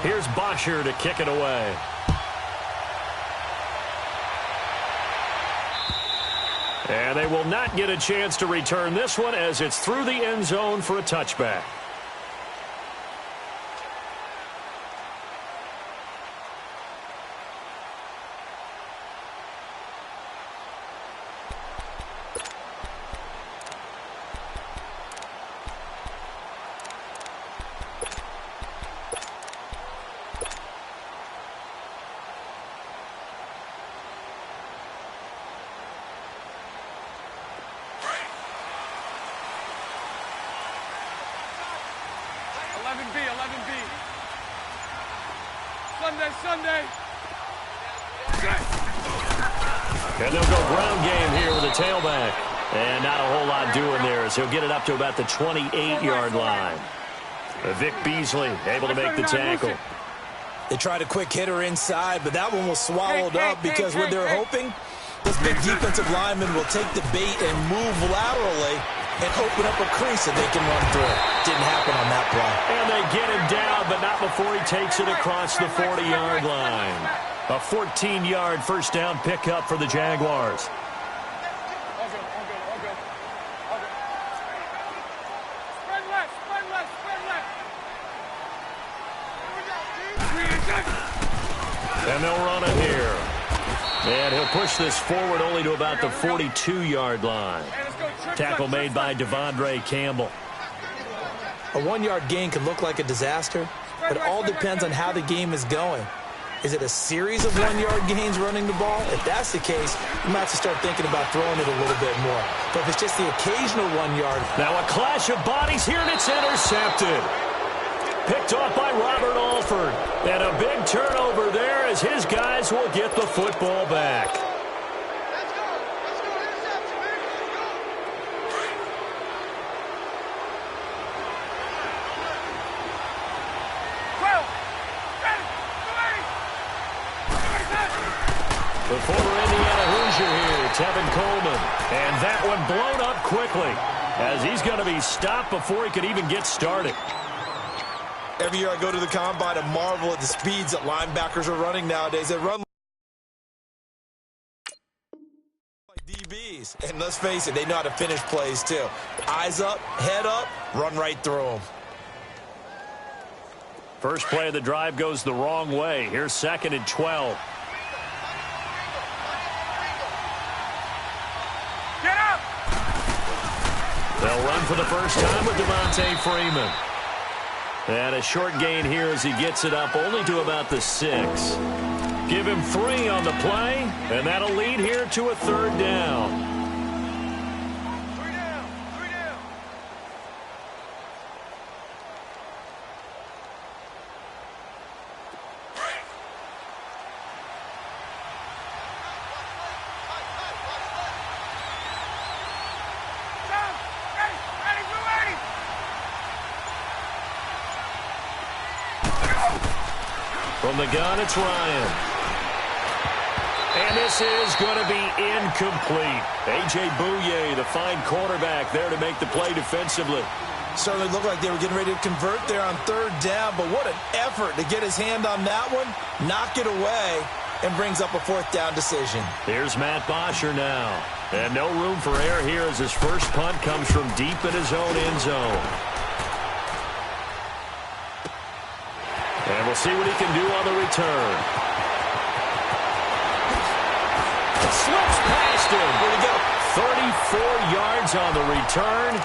Here's Bosher to kick it away. And they will not get a chance to return this one as it's through the end zone for a touchback. Sunday. And they'll go ground game here with a tailback. And not a whole lot doing there as he'll get it up to about the 28-yard line. Vic Beasley able to make the tackle. They tried a quick hitter inside, but that one was swallowed up because what they're hoping, this big defensive lineman will take the bait and move laterally and open up a crease that they can run through. Didn't happen on that play. And they get him down, but not before he takes it across the 40-yard line. A 14-yard first down pickup for the Jaguars. And they'll run it here. And he'll push this forward only to about the 42-yard line. Tackle made by Devondre Campbell. A one-yard gain can look like a disaster, but it all depends on how the game is going. Is it a series of one-yard gains running the ball? If that's the case, you might have to start thinking about throwing it a little bit more. But if it's just the occasional one-yard... Now a clash of bodies here, and it's intercepted. Picked off by Robert Alford. And a big turnover there as his guys will get the football back. The former Indiana Hoosier here, Tevin Coleman. And that one blown up quickly as he's going to be stopped before he could even get started. Every year I go to the combine and marvel at the speeds that linebackers are running nowadays. They run like DBs. And let's face it, they know how to finish plays too. Eyes up, head up, run right through them. First play of the drive goes the wrong way. Here's 2nd and 12. Get up! They'll run for the first time with Devontae Freeman. And a short gain here as he gets it up only to about the 6. Give him 3 on the play, and that'll lead here to a 3rd down. 3 down, 3 down. From the gun, it's Ryan. And this is going to be incomplete. A.J. Bouye, the fine quarterback, there to make the play defensively. Certainly looked like they were getting ready to convert there on 3rd down, but what an effort to get his hand on that one, knock it away, and brings up a 4th down decision. Here's Matt Bosher now. And no room for error here as his first punt comes from deep in his own end zone. And we'll see what he can do on the return. Slips past him. Where'd he go? 34 yards on the return.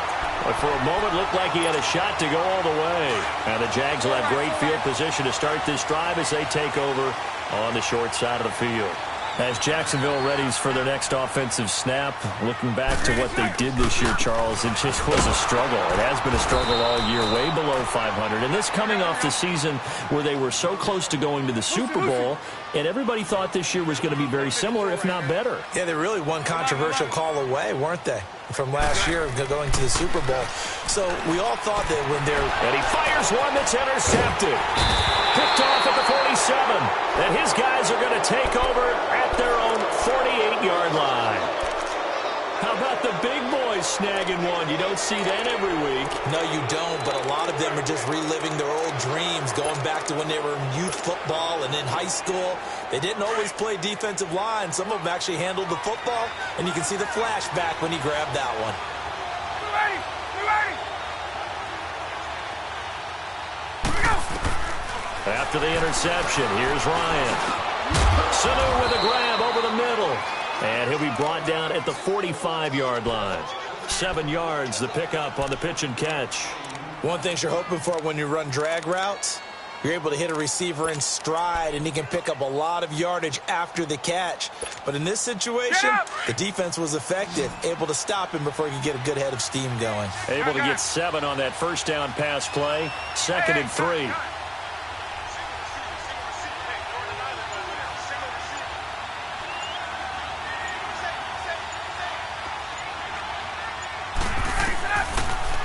But for a moment, looked like he had a shot to go all the way. And the Jags will have great field position to start this drive as they take over on the short side of the field. As Jacksonville readies for their next offensive snap, looking back to what they did this year, Charles, it just was a struggle. It has been a struggle all year, way below 500. And this coming off the season where they were so close to going to the Super Bowl, and everybody thought this year was going to be very similar, if not better. Yeah, they really one controversial call away, weren't they, from last year going to the Super Bowl. So we all thought that when they're... And he fires one that's intercepted. Picked off at the 47. And his guys are going to take over at their own 48-yard line. How about the big boys snagging one? You don't see that every week. No, you don't, but a lot of them are just reliving their old dreams, going back to when they were in youth football and in high school. They didn't always play defensive line. Some of them actually handled the football, and you can see the flashback when he grabbed that one. You ready? You ready? Here we go. After the interception, here's Ryan. Sanu with a grab over the middle. And he'll be brought down at the 45-yard line. 7 yards, the pickup on the pitch and catch. One thing you're hoping for when you run drag routes, you're able to hit a receiver in stride, and he can pick up a lot of yardage after the catch. But in this situation, the defense was effective, able to stop him before he could get a good head of steam going. Able to get 7 on that first down pass play. 2nd and 3.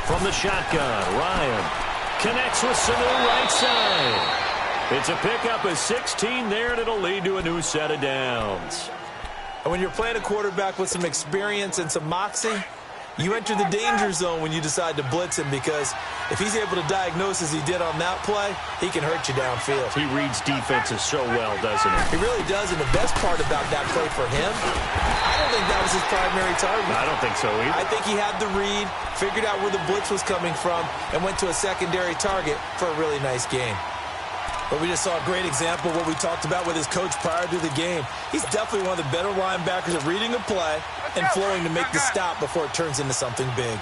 From the shotgun, Ryan connects with Sanu right side. It's a pickup of 16 there, and it'll lead to a new set of downs. And when you're playing a quarterback with some experience and some moxie, you enter the danger zone when you decide to blitz him, because if he's able to diagnose as he did on that play, he can hurt you downfield. He reads defenses so well, doesn't he? He really does, and the best part about that play for him, I don't think that was his primary target. I don't think so either. I think he had the read, figured out where the blitz was coming from, and went to a secondary target for a really nice gain. But we just saw a great example of what we talked about with his coach prior to the game. He's definitely one of the better linebackers at reading a play and flowing to make the stop before it turns into something big.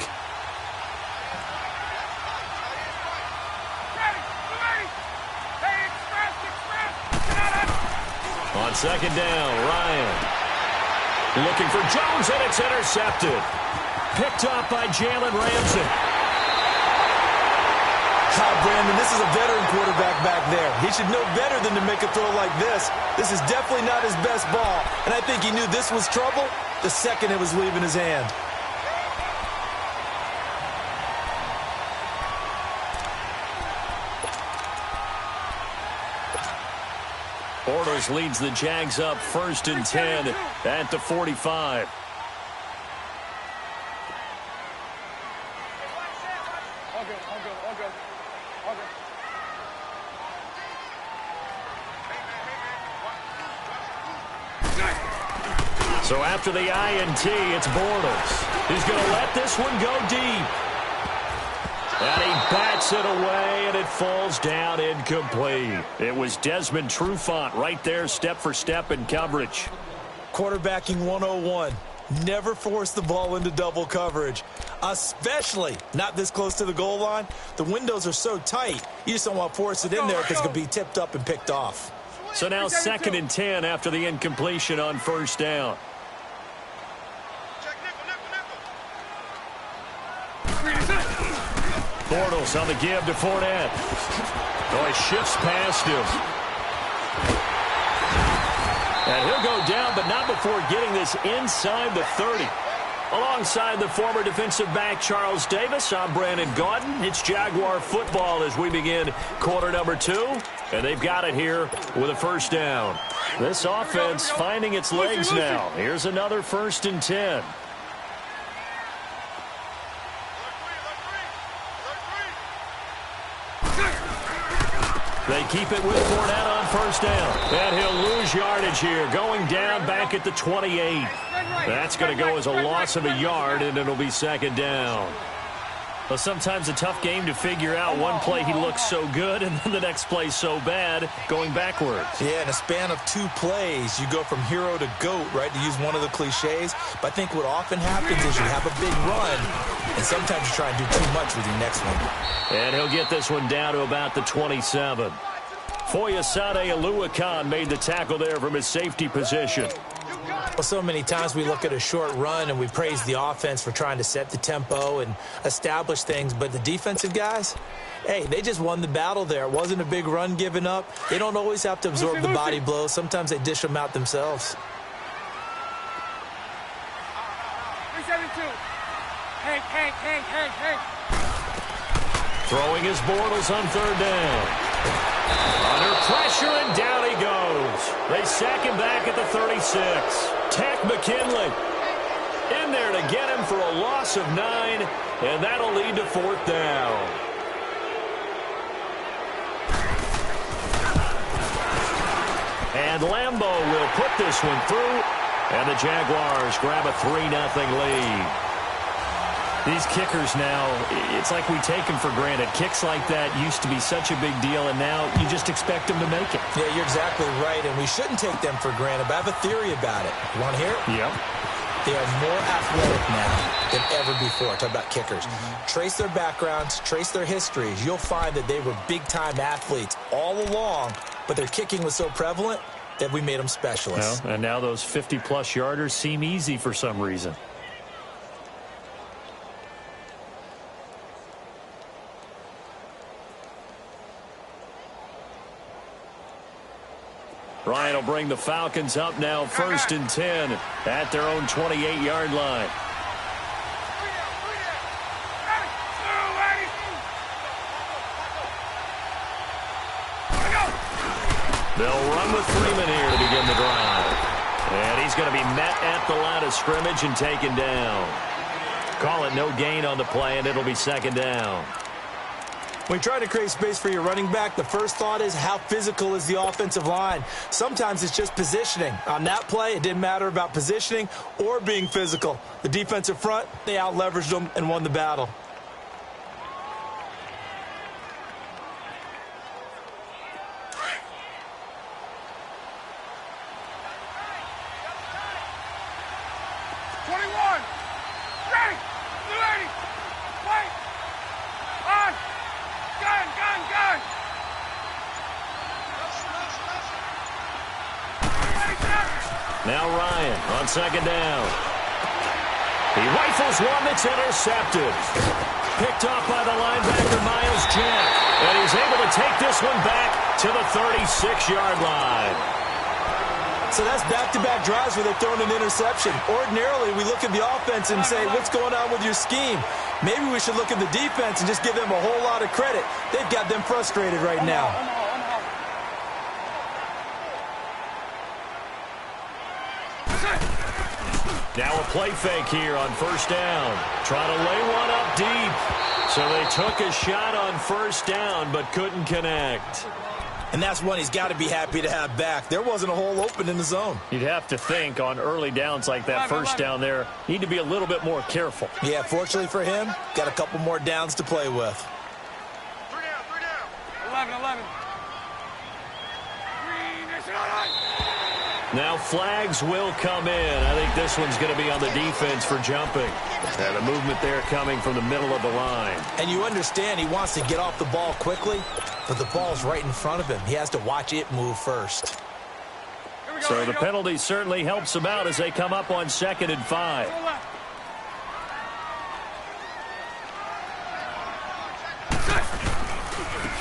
On 2nd down, Ryan looking for Jones, and it's intercepted. Picked up by Jalen Ramsey. Brandon, this is a veteran quarterback back there. He should know better than to make a throw like this. This is definitely not his best ball, and I think he knew this was trouble the second it was leaving his hand. Bortles leads the Jags up 1st and 10 at the 45. So after the INT, it's Bortles. He's going to let this one go deep. And he bats it away, and it falls down incomplete. It was Desmond Trufant right there, step for step in coverage. Quarterbacking 101. Never force the ball into double coverage, especially not this close to the goal line. The windows are so tight, you just don't want to force it in there because it could be tipped up and picked off. So now 2nd and 10 after the incompletion on 1st down. Bortles on the give to Fournette. Oh, he shifts past him. And he'll go down, but not before getting this inside the 30. Alongside the former defensive back Charles Davis, I'm Brandon Gaudin. It's Jaguar football as we begin quarter number 2. And they've got it here with a 1st down. This offense finding its legs now. Here's another 1st and 10. They keep it with Fournette on 1st down. And he'll lose yardage here, going down back at the 28. That's going to go as a loss of a yard, and it'll be 2nd down. Well, sometimes a tough game to figure out. One play he looks so good, and then the next play so bad, going backwards. Yeah, in a span of 2 plays, you go from hero to GOAT, right, to use one of the cliches. But I think what often happens is you have a big run, and sometimes you try and do too much with your next one. And he'll get this one down to about the 27. Foyesade Aluakan made the tackle there from his safety position. Well, so many times we look at a short run and we praise the offense for trying to set the tempo and establish things, but the defensive guys, hey, they just won the battle there. It wasn't a big run given up. They don't always have to absorb the body blows. Sometimes they dish them out themselves. 372. Hank. Throwing his Bortles on 3rd down. Under pressure, and down he goes. They sack him back at the 36. Tack McKinley. In there to get him for a loss of 9, and that'll lead to 4th down. And Lambeau will put this one through, and the Jaguars grab a 3-0 lead. These kickers now, it's like we take them for granted. Kicks like that used to be such a big deal, and now you just expect them to make it. Yeah, you're exactly right, and we shouldn't take them for granted, but I have a theory about it. You want to hear it? Yep. They are more athletic now than ever before. Talk about kickers. Trace their backgrounds, trace their histories. You'll find that they were big-time athletes all along, but their kicking was so prevalent that we made them specialists. Well, and now those 50-plus yarders seem easy for some reason. Ryan will bring the Falcons up now 1st and 10 at their own 28-yard line. They'll run with Freeman here to begin the drive. And he's going to be met at the line of scrimmage and taken down. Call it no gain on the play, and it'll be 2nd down. When you try to create space for your running back, the first thought is how physical is the offensive line. Sometimes it's just positioning. On that play, it didn't matter about positioning or being physical. The defensive front, they out-leveraged them and won the battle. Now Ryan on 2nd down. He rifles one that's intercepted. Picked off by the linebacker, Miles Jack. And he's able to take this one back to the 36-yard line. So that's back-to-back drives where they're throwing an interception. Ordinarily, we look at the offense and say, what's going on with your scheme? Maybe we should look at the defense and just give them a whole lot of credit. They've got them frustrated right now. Now a play fake here on 1st down. Trying to lay one up deep. So they took a shot on 1st down but couldn't connect. And that's one he's got to be happy to have back. There wasn't a hole open in the zone. You'd have to think on early downs like that 1st down there, need to be a little bit more careful. Yeah, fortunately for him, got a couple more downs to play with. 3 down. 11. Now flags will come in. I think this one's going to be on the defense for jumping. And the movement there coming from the middle of the line. And you understand he wants to get off the ball quickly, but the ball's right in front of him. He has to watch it move first. So the penalty certainly helps them out as they come up on 2nd and 5.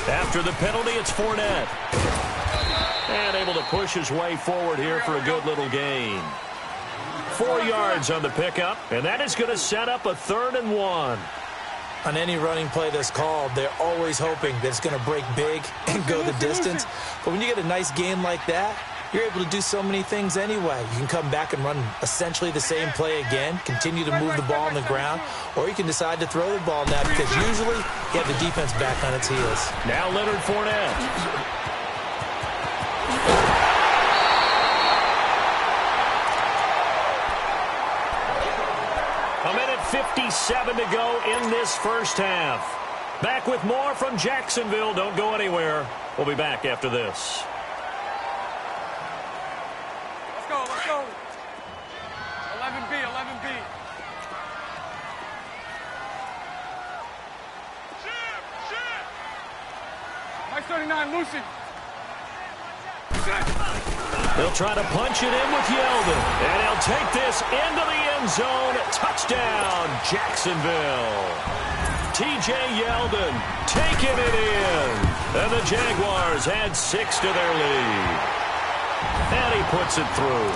After the penalty, it's Fournette. And able to push his way forward here for a good little gain. 4 yards on the pickup, and that is going to set up a 3rd and 1. On any running play that's called, they're always hoping that it's going to break big and go the distance. But when you get a nice gain like that, you're able to do so many things anyway. You can come back and run essentially the same play again, continue to move the ball on the ground, or you can decide to throw the ball now because usually you have the defense back on its heels. Now Leonard Fournette. A minute 57 to go in this 1st half. Back with more from Jacksonville. Don't go anywhere. We'll be back after this. Let's go. 11B. Nice 39, Lucy. They'll try to punch it in with Yeldon. And he'll take this into the end zone. Touchdown, Jacksonville. T.J. Yeldon taking it in. And the Jaguars add 6 to their lead. And he puts it through.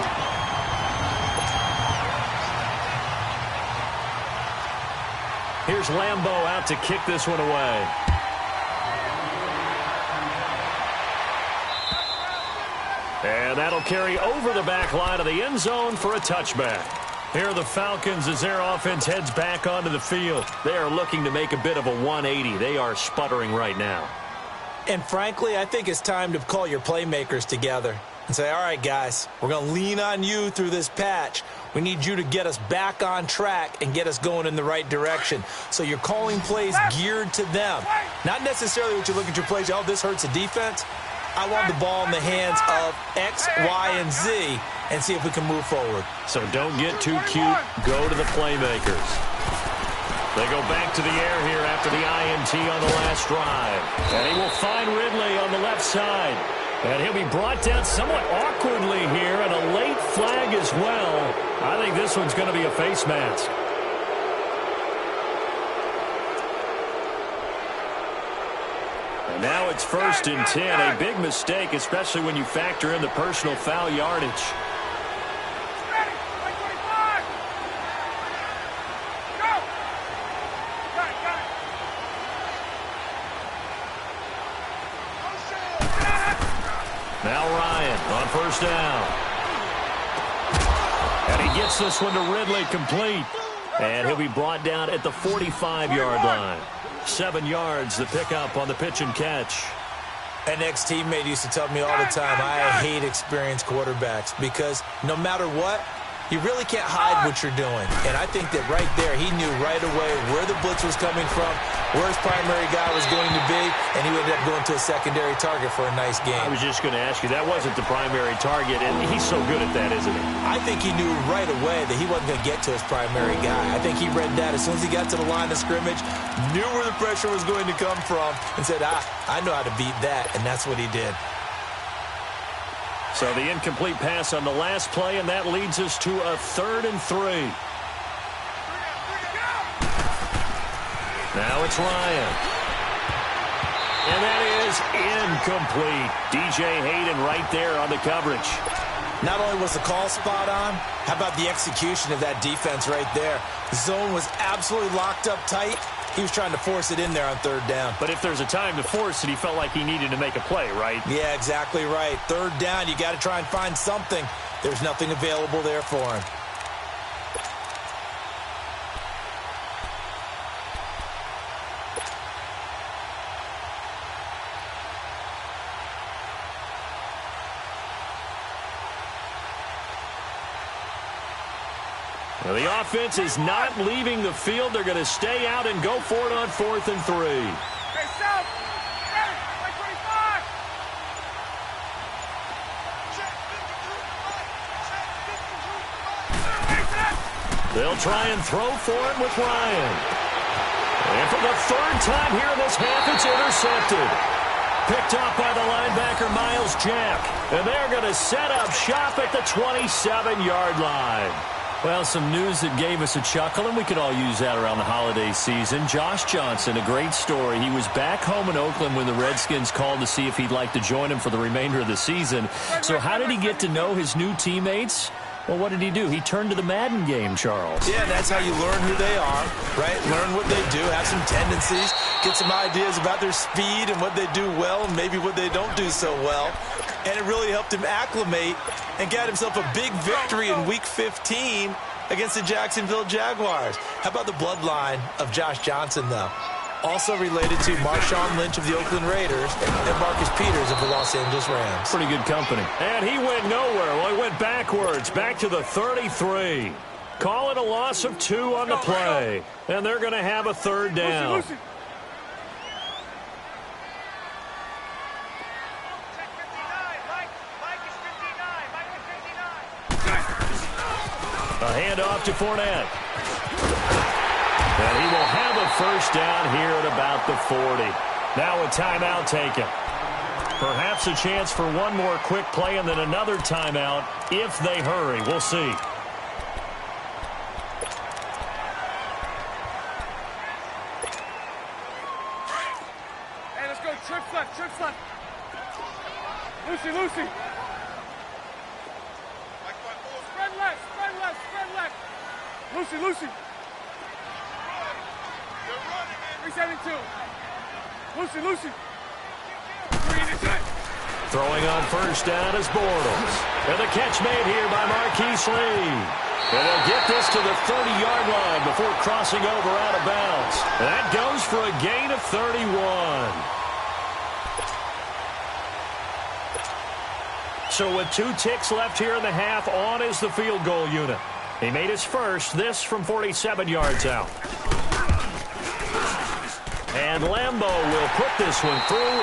Here's Lambeau out to kick this one away. And that'll carry over the back line of the end zone for a touchback. Here are the Falcons as their offense heads back onto the field. They are looking to make a bit of a 180. They are sputtering right now. And frankly, I think it's time to call your playmakers together and say, all right, guys, we're going to lean on you through this patch. We need you to get us back on track and get us going in the right direction. So you're calling plays geared to them. Not necessarily what you look at your plays, oh, this hurts the defense. I want the ball in the hands of X, Y, and Z and see if we can move forward. So don't get too cute. Go to the playmakers. They go back to the air here after the INT on the last drive. And he will find Ridley on the left side. And he'll be brought down somewhat awkwardly here, and a late flag as well. I think this one's going to be a face mask. And now it's 1st and 10. A big mistake, especially when you factor in the personal foul yardage. Now Ryan on 1st down. And he gets this one to Ridley complete. And he'll be brought down at the 45-yard line. 7 yards, the pickup on the pitch and catch. An ex-teammate used to tell me all the time, I hate experienced quarterbacks because no matter what, you really can't hide what you're doing. And I think that right there, he knew right away where the blitz was coming from, where his primary guy was going to be, and he ended up going to a secondary target for a nice game. I was just going to ask you, that wasn't the primary target, and he's so good at that, isn't he? I think he knew right away that he wasn't going to get to his primary guy. I think he read that as soon as he got to the line of scrimmage, knew where the pressure was going to come from, and said, I know how to beat that, and that's what he did. So the incomplete pass on the last play, and that leads us to a 3rd and 3. Now it's Ryan. And that is incomplete. DJ Hayden right there on the coverage. Not only was the call spot on, how about the execution of that defense right there? The zone was absolutely locked up tight. He was trying to force it in there on 3rd down. But if there's a time to force it, he felt like he needed to make a play, right? Yeah, exactly right. 3rd down, you got to try and find something. There's nothing available there for him. Well, the offense is not leaving the field. They're going to stay out and go for it on 4th and 3. Hey, South! Ready! Like 25! They'll try and throw for it with Ryan. And for the 3rd time here in this half, it's intercepted. Picked off by the linebacker, Miles Jack. And they're going to set up shop at the 27-yard line. Well, some news that gave us a chuckle, and we could all use that around the holiday season. Josh Johnson, a great story. He was back home in Oakland when the Redskins called to see if he'd like to join him for the remainder of the season. So how did he get to know his new teammates? Well, what did he do? He turned to the Madden game, Charles. Yeah, that's how you learn who they are, right? Learn what they do, have some tendencies, get some ideas about their speed and what they do well and maybe what they don't do so well. And it really helped him acclimate and got himself a big victory in Week 15 against the Jacksonville Jaguars. How about the bloodline of Josh Johnson, though? Also related to Marshawn Lynch of the Oakland Raiders and Marcus Peters of the Los Angeles Rams. Pretty good company. And he went nowhere. Well, he went backwards, back to the 33. Call it a loss of 2 on the play. And they're going to have a 3rd down. Lucy. A handoff to Fournette. And he will have a 1st down here at about the 40. Now a timeout taken. Perhaps a chance for one more quick play and then another timeout if they hurry. We'll see. Hey, let's go. Trips left, trips left. Lucy, Lucy. Spread left, spread left, spread left. Lucy, Lucy. 372. Lucy, Lucy. Throwing on 1st down is Bortles. And the catch made here by Marquise Lee. And they'll get this to the 30-yard line before crossing over out of bounds. That goes for a gain of 31. So with 2 ticks left here in the half, on is the field goal unit. He made his first, this from 47 yards out. And Lambeau will put this one through.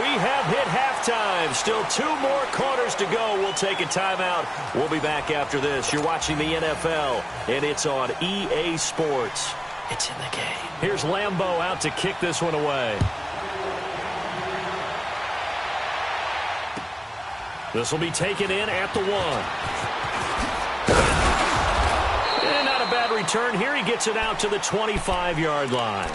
We have hit halftime. Still 2 more quarters to go. We'll take a timeout. We'll be back after this. You're watching the NFL, and it's on EA Sports. It's in the game. Here's Lambeau out to kick this one away. This will be taken in at the 1. And not a bad return here. He gets it out to the 25-yard line.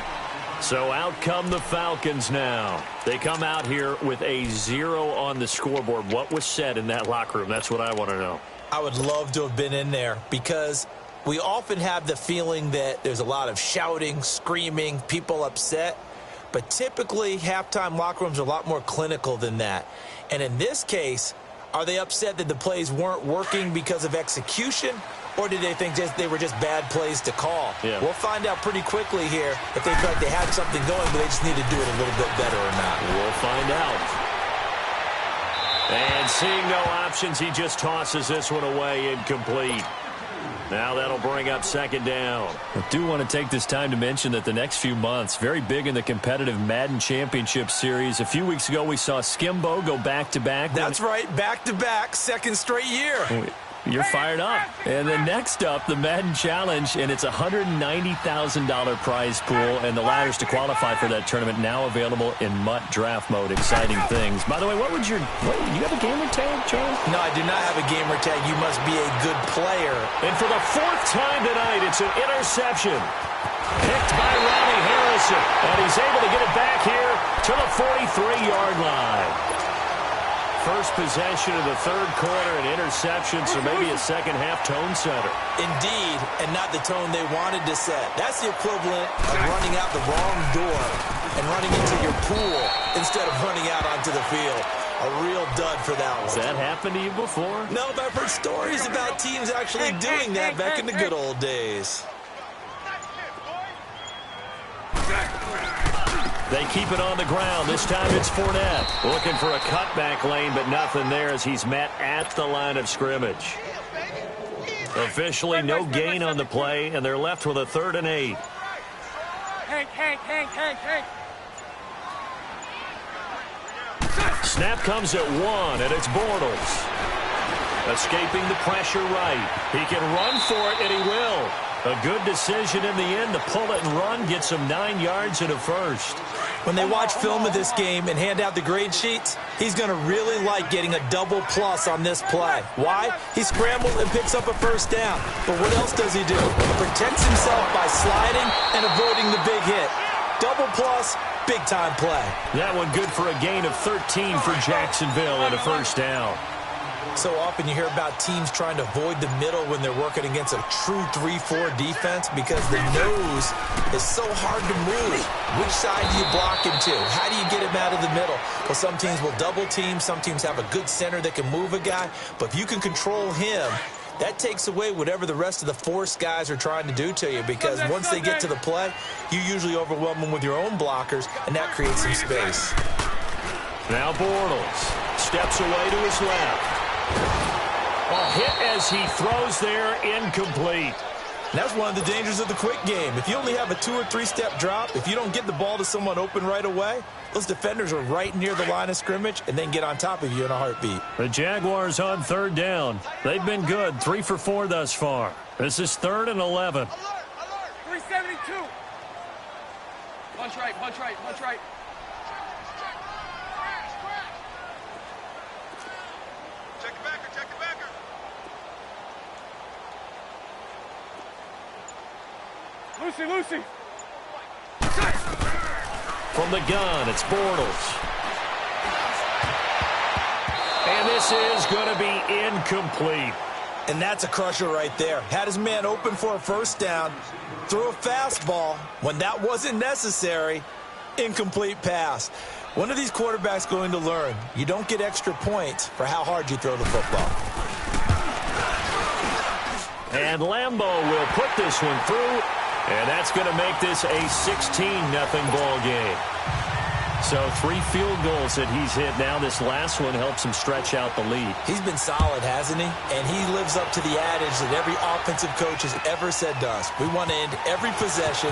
So out come the Falcons now. They come out here with a 0 on the scoreboard. What was said in that locker room? That's what I want to know. I would love to have been in there because we often have the feeling that there's a lot of shouting, screaming, people upset. But typically, halftime locker rooms are a lot more clinical than that. And in this case, are they upset that the plays weren't working because of execution? Or did they think they were just bad plays to call? Yeah. We'll find out pretty quickly here if they felt like they had something going, but they just need to do it a little bit better or not. We'll find out. And seeing no options, he just tosses this one away incomplete. Now that'll bring up second down. I do want to take this time to mention that the next few months, very big in the competitive Madden Championship Series. A few weeks ago, we saw Skimbo go back-to-back. That's right, back-to-back, second straight year. You're fired up. And then next up, the Madden Challenge, and it's a $190,000 prize pool, and the ladders to qualify for that tournament now available in MUT draft mode. Exciting things. By the way, you have a gamer tag, Charles? No, I do not have a gamer tag. You must be a good player. And for the 4th time tonight, it's an interception. Picked by Ronnie Harrison, and he's able to get it back here to the 43-yard line. First possession of the 3rd quarter, an interception, so maybe a second-half tone setter. Indeed, and not the tone they wanted to set. That's the equivalent of running out the wrong door and running into your pool instead of running out onto the field. A real dud for that one. Has that happened to you before? No, but I've heard stories about teams actually doing that back in the good old days. They keep it on the ground. This time it's Fournette. Looking for a cutback lane, but nothing there as he's met at the line of scrimmage. Officially no gain on the play, and they're left with a 3rd and 8. Hank. Snap comes at 1, and it's Bortles. Escaping the pressure right. He can run for it, and he will. A good decision in the end to pull it and run, get some 9 yards and a first. When they watch film of this game and hand out the grade sheets, he's going to really like getting a double plus on this play. Why? He scrambles and picks up a first down. But what else does he do? He protects himself by sliding and avoiding the big hit. Double plus, big-time play. That one good for a gain of 13 for Jacksonville and a first down. So often you hear about teams trying to avoid the middle when they're working against a true 3-4 defense because the nose is so hard to move. Which side do you block him to? How do you get him out of the middle? Well, some teams will double team. Some teams have a good center that can move a guy. But if you can control him, that takes away whatever the rest of the force guys are trying to do to you because once they get to the play, you usually overwhelm them with your own blockers, and that creates some space. Now Bortles steps away to his left. A hit as he throws there, incomplete. And that's one of the dangers of the quick game. If you only have a 2- or 3-step drop, if you don't get the ball to someone open right away, those defenders are right near the line of scrimmage and then get on top of you in a heartbeat. The Jaguars on 3rd down. They've been good, 3 for 4 thus far. This is 3rd and 11. 372. Punch right. Lucy. From the gun, it's Bortles. And this is going to be incomplete. And that's a crusher right there. Had his man open for a first down, threw a fastball. When that wasn't necessary, incomplete pass. One of these quarterbacks going to learn, you don't get extra points for how hard you throw the football. And Lambeau will put this one through, and that's going to make this a 16-0 ball game. So 3 field goals that he's hit now. This last one helps him stretch out the lead. He's been solid, hasn't he? And he lives up to the adage that every offensive coach has ever said to us. We want to end every possession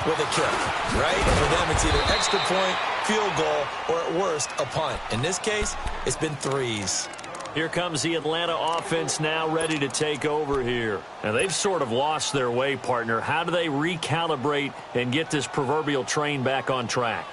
with a kick, right? For them, it's either extra point, field goal, or at worst, a punt. In this case, it's been 3s. Here comes the Atlanta offense now ready to take over here. Now, they've sort of lost their way, partner. How do they recalibrate and get this proverbial train back on track?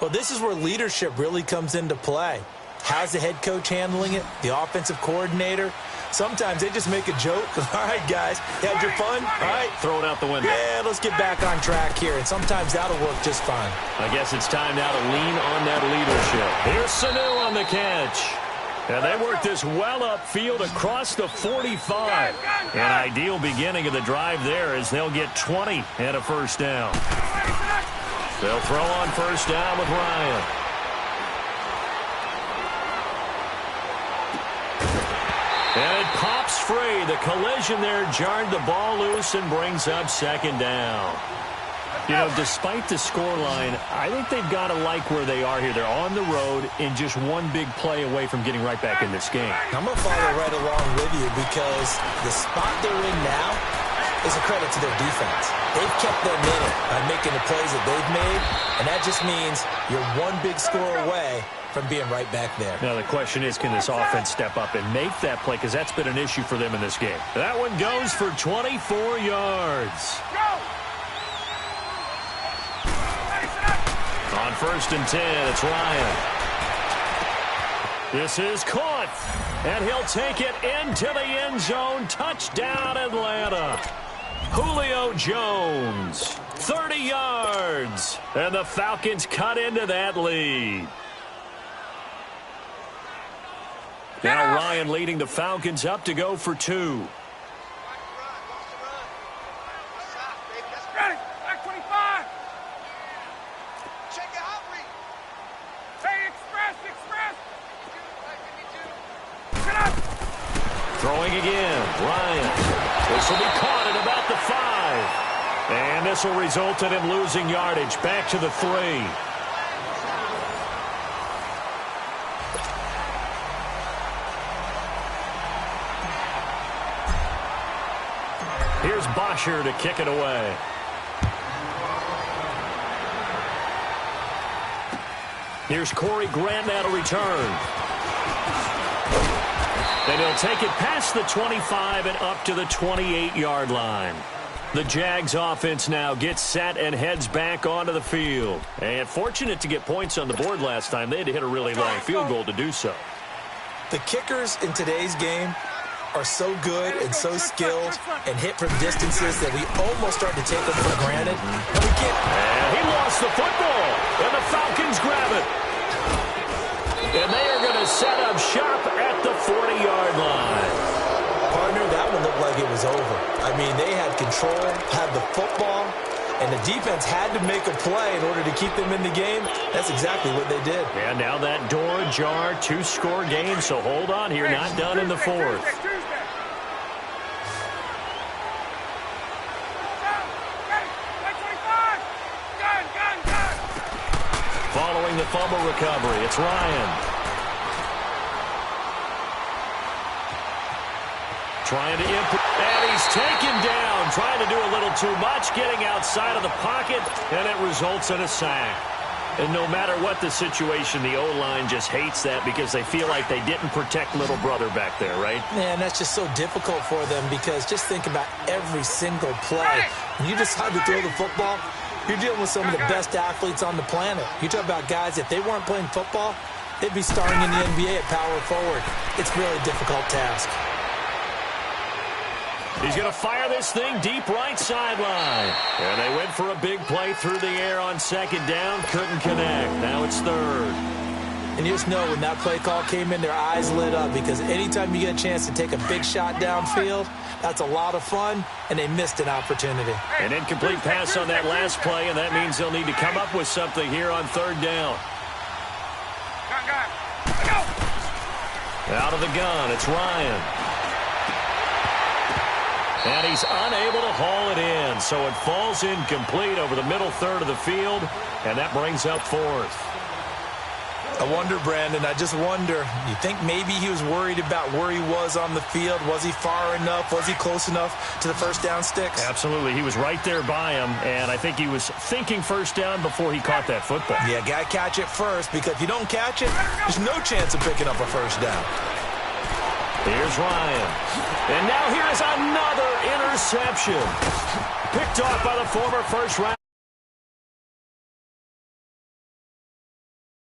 Well, this is where leadership really comes into play. How's the head coach handling it? The offensive coordinator? Sometimes they just make a joke. All right, guys, you had your fun? All right. Throw it out the window. Yeah, let's get back on track here. And sometimes that'll work just fine. I guess it's time now to lean on that leadership. Here's Sanu on the catch. And they work this well upfield across the 45. An ideal beginning of the drive there as they'll get 20 and a first down. They'll throw on first down with Ryan. And it pops free. The collision there jarred the ball loose and brings up second down. You know, despite the scoreline, I think they've got to like where they are here. They're on the road and just one big play away from getting right back in this game. I'm going to follow right along with you because the spot they're in now is a credit to their defense. They've kept them in it by making the plays that they've made, and that just means you're one big score away from being right back there. Now, the question is, can this offense step up and make that play? Because that's been an issue for them in this game. That one goes for 24 yards. On 1st and 10, it's Ryan. This is caught, and he'll take it into the end zone. Touchdown, Atlanta. Julio Jones, 30 yards, and the Falcons cut into that lead. Now Ryan leading the Falcons up to go for 2. Throwing again, Ryan. This will be caught at about the 5. And this will result in him losing yardage back to the 3. Here's Bosher to kick it away. Here's Corey Grant now to return. And he'll take it past the 25 and up to the 28-yard line. The Jags offense now gets set and heads back onto the field. And fortunate to get points on the board last time. They had to hit a really long field goal to do so. The kickers in today's game are so good and so skilled and hit from distances that we almost start to take them for granted. And we can't. And he lost the football, and the Falcons grab it. And they are going to set up shop at the 40-yard line. Partner, that one looked like it was over. I mean, they had control, had the football, and the defense had to make a play in order to keep them in the game. That's exactly what they did. And now that door ajar, 2-score game, so hold on here, not done in the 4th. Following the fumble recovery, it's Ryan. Trying to and he's taken down, trying to do a little too much, getting outside of the pocket, and it results in a sack. And no matter what the situation, the O-line just hates that because they feel like they didn't protect little brother back there, right? Man, that's just so difficult for them because just think about every single play. When you decide to throw the football, you're dealing with some of the best athletes on the planet. You talk about guys, if they weren't playing football, they'd be starring in the NBA at power forward. It's really a difficult task. He's going to fire this thing deep right sideline. And they went for a big play through the air on 2nd down. Couldn't connect. Now it's 3rd. And you just know when that play call came in, their eyes lit up because anytime you get a chance to take a big shot downfield, that's a lot of fun, and they missed an opportunity. An incomplete pass on that last play, and that means they'll need to come up with something here on 3rd down. Out of the gun, it's Ryan. And he's unable to haul it in, so it falls incomplete over the middle third of the field, and that brings up fourth. I wonder, Brandon, I just wonder, you think maybe he was worried about where he was on the field? Was he far enough? Was he close enough to the first down sticks? Absolutely. He was right there by him, and I think he was thinking first down before he caught that football. Yeah, got to catch it first, because if you don't catch it, there's no chance of picking up a first down. Here's Ryan. And now here is another interception. Picked off by the former first round.